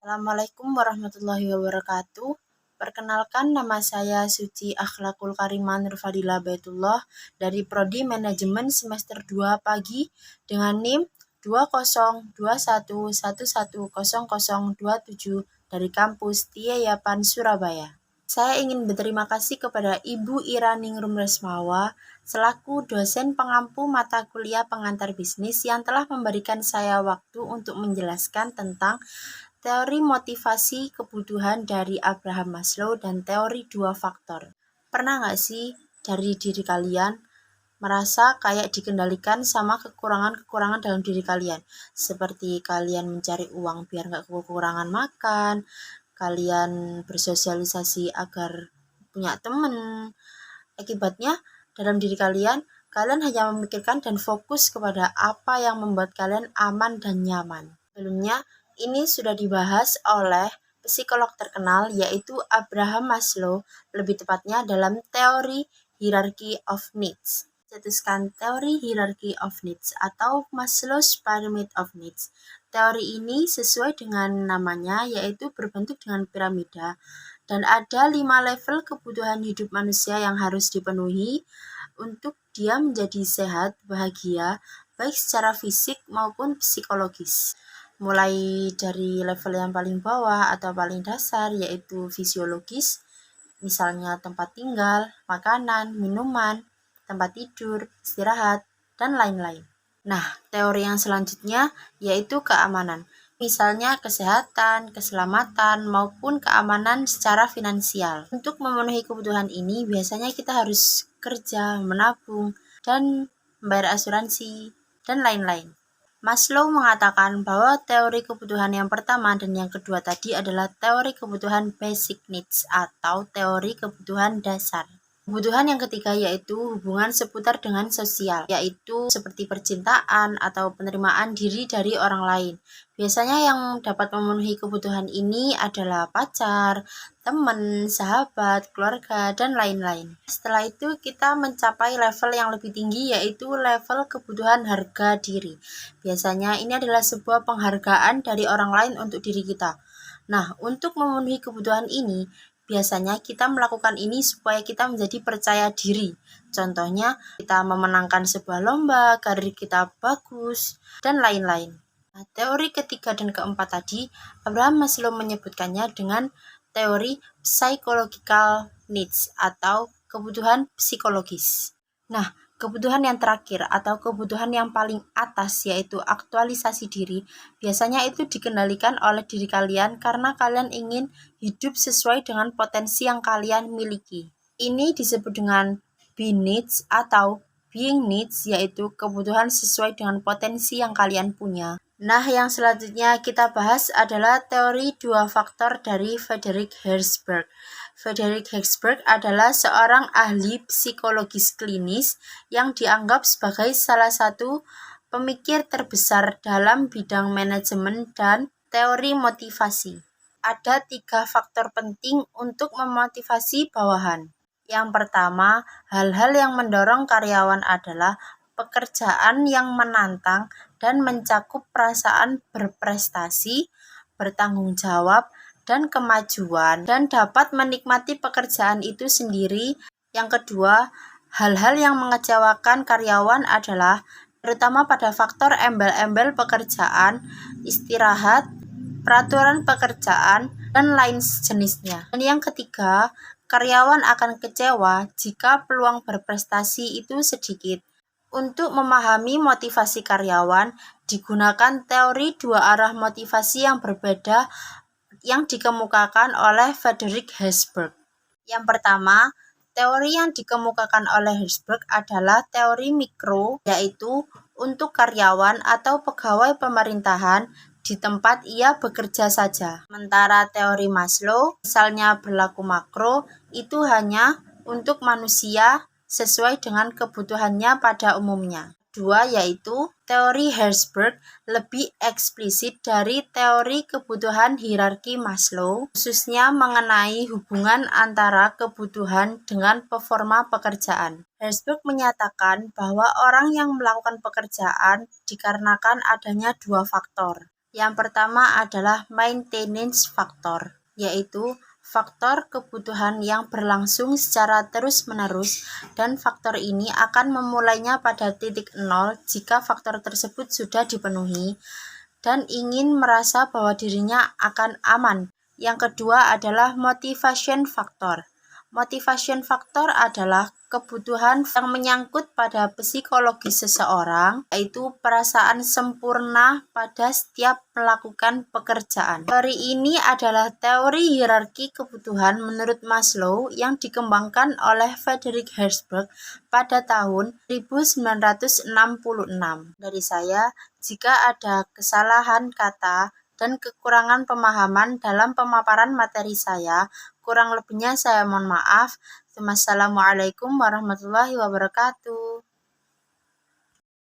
Assalamualaikum warahmatullahi wabarakatuh. Perkenalkan, nama saya Suci Akhlakul Karimah Nur Fadila Baitullah dari Prodi Manajemen semester 2 pagi dengan NIM 2021110027 dari kampus Tia Yapan Surabaya. Saya ingin berterima kasih kepada Ibu Ira Ningrum Resmawa selaku dosen pengampu mata kuliah pengantar bisnis yang telah memberikan saya waktu untuk menjelaskan tentang teori motivasi kebutuhan dari Abraham Maslow dan teori dua faktor. Pernah nggak sih dari diri kalian merasa kayak dikendalikan sama kekurangan-kekurangan dalam diri kalian? Seperti kalian mencari uang biar nggak kekurangan makan, kalian bersosialisasi agar punya teman. Akibatnya dalam diri kalian hanya memikirkan dan fokus kepada apa yang membuat kalian aman dan nyaman. Sebelumnya, ini sudah dibahas oleh psikolog terkenal yaitu Abraham Maslow, lebih tepatnya dalam teori Hierarchy of Needs. Cetuskan teori Hierarchy of Needs atau Maslow's Pyramid of Needs. Teori ini sesuai dengan namanya yaitu berbentuk dengan piramida dan ada 5 level kebutuhan hidup manusia yang harus dipenuhi untuk dia menjadi sehat, bahagia, baik secara fisik maupun psikologis. Mulai dari level yang paling bawah atau paling dasar yaitu fisiologis, misalnya tempat tinggal, makanan, minuman, tempat tidur, istirahat, dan lain-lain. Nah, teori yang selanjutnya yaitu keamanan, misalnya kesehatan, keselamatan, maupun keamanan secara finansial. Untuk memenuhi kebutuhan ini, biasanya kita harus kerja, menabung, dan membayar asuransi, dan lain-lain. Maslow mengatakan bahwa teori kebutuhan yang pertama dan yang kedua tadi adalah teori kebutuhan basic needs atau teori kebutuhan dasar. Kebutuhan yang ketiga yaitu hubungan seputar dengan sosial, yaitu seperti percintaan atau penerimaan diri dari orang lain. Biasanya yang dapat memenuhi kebutuhan ini adalah pacar, teman, sahabat, keluarga, dan lain-lain. Setelah itu kita mencapai level yang lebih tinggi yaitu level kebutuhan harga diri. Biasanya ini adalah sebuah penghargaan dari orang lain untuk diri kita. Nah, untuk memenuhi kebutuhan ini, biasanya kita melakukan ini supaya kita menjadi percaya diri. Contohnya, kita memenangkan sebuah lomba, karir kita bagus, dan lain-lain. Nah, teori ketiga dan keempat tadi, Abraham Maslow menyebutkannya dengan teori psychological needs atau kebutuhan psikologis. Nah, kebutuhan yang terakhir atau kebutuhan yang paling atas yaitu aktualisasi diri, biasanya itu dikendalikan oleh diri kalian karena kalian ingin hidup sesuai dengan potensi yang kalian miliki. Ini disebut dengan be needs atau being needs, yaitu kebutuhan sesuai dengan potensi yang kalian punya. Nah, yang selanjutnya kita bahas adalah teori dua faktor dari Frederick Herzberg. Frederick Herzberg adalah seorang ahli psikologis klinis yang dianggap sebagai salah satu pemikir terbesar dalam bidang manajemen dan teori motivasi. Ada 3 faktor penting untuk memotivasi bawahan. Yang pertama, hal-hal yang mendorong karyawan adalah pekerjaan yang menantang dan mencakup perasaan berprestasi, bertanggung jawab, dan kemajuan, dan dapat menikmati pekerjaan itu sendiri. Yang kedua, hal-hal yang mengecewakan karyawan adalah terutama pada faktor embel-embel pekerjaan, istirahat, peraturan pekerjaan, dan lain sejenisnya. Dan yang ketiga, karyawan akan kecewa jika peluang berprestasi itu sedikit. Untuk memahami motivasi karyawan, digunakan teori dua arah motivasi yang berbeda yang dikemukakan oleh Frederick Herzberg. Yang pertama, teori yang dikemukakan oleh Herzberg adalah teori mikro, yaitu untuk karyawan atau pegawai pemerintahan di tempat ia bekerja saja. Sementara teori Maslow, misalnya berlaku makro, itu hanya untuk manusia sesuai dengan kebutuhannya pada umumnya. Kedua yaitu teori Herzberg lebih eksplisit dari teori kebutuhan hierarki Maslow, khususnya mengenai hubungan antara kebutuhan dengan performa pekerjaan. Herzberg menyatakan bahwa orang yang melakukan pekerjaan dikarenakan adanya 2 faktor. Yang pertama adalah maintenance factor, yaitu faktor kebutuhan yang berlangsung secara terus-menerus, dan faktor ini akan memulainya pada titik nol jika faktor tersebut sudah dipenuhi dan ingin merasa bahwa dirinya akan aman. Yang kedua adalah motivation factor. Motivation factor adalah kebutuhan yang menyangkut pada psikologi seseorang, yaitu perasaan sempurna pada setiap melakukan pekerjaan. Teori ini adalah teori hierarki kebutuhan menurut Maslow yang dikembangkan oleh Frederick Herzberg pada tahun 1966. Dari saya, jika ada kesalahan kata dan kekurangan pemahaman dalam pemaparan materi saya, kurang lebihnya saya mohon maaf. Wassalamualaikum warahmatullahi wabarakatuh.